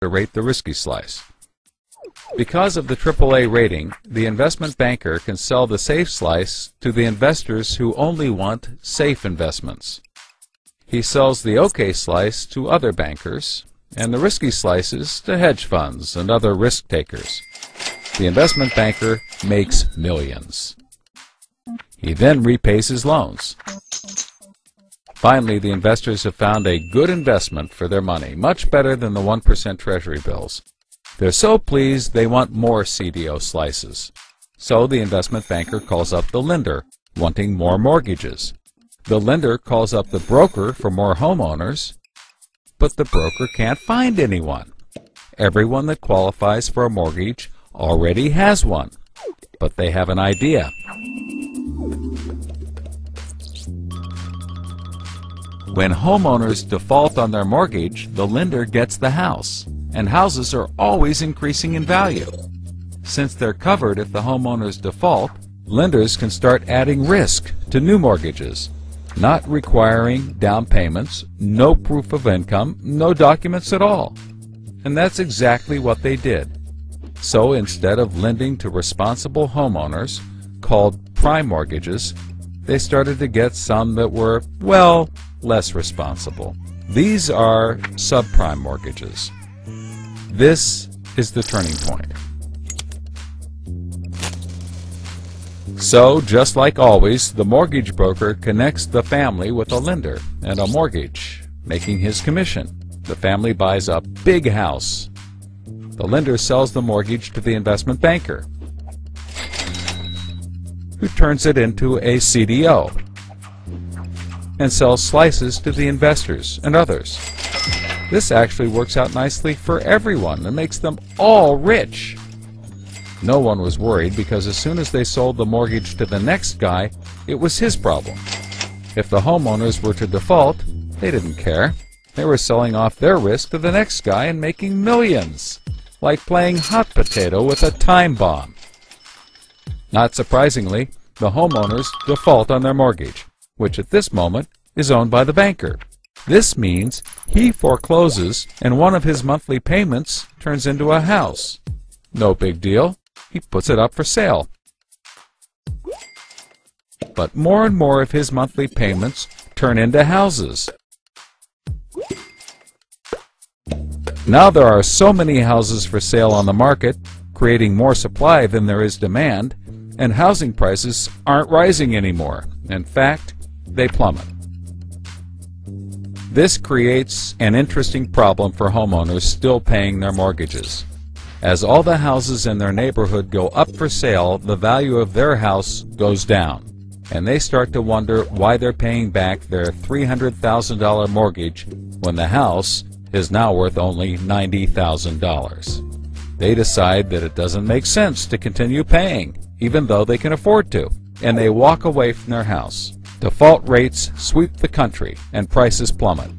to rate the risky slice. Because of the AAA rating, the investment banker can sell the safe slice to the investors who only want safe investments. He sells the OK slice to other bankers, and the risky slices to hedge funds and other risk takers. The investment banker makes millions. He then repays his loans. Finally, the investors have found a good investment for their money, much better than the 1% Treasury bills. They're so pleased they want more CDO slices. So the investment banker calls up the lender, wanting more mortgages. The lender calls up the broker for more homeowners, but the broker can't find anyone. Everyone that qualifies for a mortgage already has one, but they have an idea. When homeowners default on their mortgage, the lender gets the house, and houses are always increasing in value. Since they're covered if the homeowners default, lenders can start adding risk to new mortgages, not requiring down payments, no proof of income, no documents at all. And that's exactly what they did. So instead of lending to responsible homeowners, called prime mortgages, they started to get some that were, well, less responsible. These are subprime mortgages. This is the turning point. So, just like always, the mortgage broker connects the family with a lender and a mortgage, making his commission. The family buys a big house. The lender sells the mortgage to the investment banker, who turns it into a CDO and sells slices to the investors and others. This actually works out nicely for everyone and makes them all rich. No one was worried because as soon as they sold the mortgage to the next guy, it was his problem. If the homeowners were to default, they didn't care. They were selling off their risk to the next guy and making millions, like playing hot potato with a time bomb. Not surprisingly, the homeowners default on their mortgage, which at this moment is owned by the banker. This means he forecloses and one of his monthly payments turns into a house. No big deal. He puts it up for sale. But more and more of his monthly payments turn into houses. Now there are so many houses for sale on the market, creating more supply than there is demand, and housing prices aren't rising anymore. In fact, they plummet. This creates an interesting problem for homeowners still paying their mortgages. As all the houses in their neighborhood go up for sale, the value of their house goes down, and they start to wonder why they're paying back their $300,000 mortgage when the house is now worth only $90,000. They decide that it doesn't make sense to continue paying, even though they can afford to, and they walk away from their house. Default rates sweep the country, and prices plummet.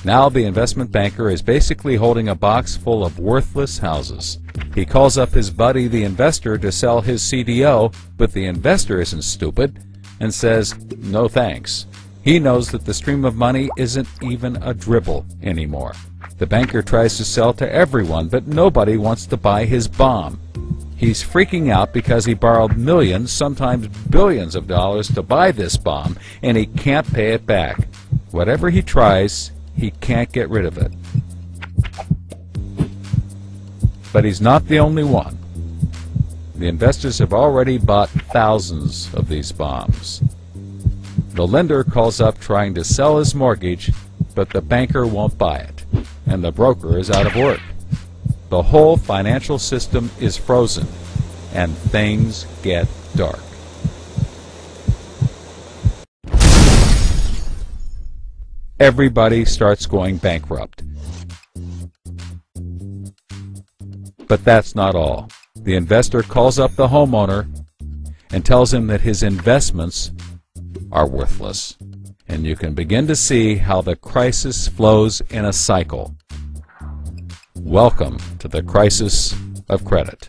Now the investment banker is basically holding a box full of worthless houses. He calls up his buddy the investor to sell his CDO, but the investor isn't stupid and says, no thanks. He knows that the stream of money isn't even a dribble anymore. The banker tries to sell to everyone, but nobody wants to buy his bomb. He's freaking out because he borrowed millions, sometimes billions of dollars to buy this bomb, and he can't pay it back. Whatever he tries, he can't get rid of it. But he's not the only one. The investors have already bought thousands of these bombs. The lender calls up trying to sell his mortgage, but the banker won't buy it, and the broker is out of work. The whole financial system is frozen, and things get dark. Everybody starts going bankrupt. But that's not all. The investor calls up the homeowner and tells him that his investments are worthless. And you can begin to see how the crisis flows in a cycle. Welcome to the crisis of credit.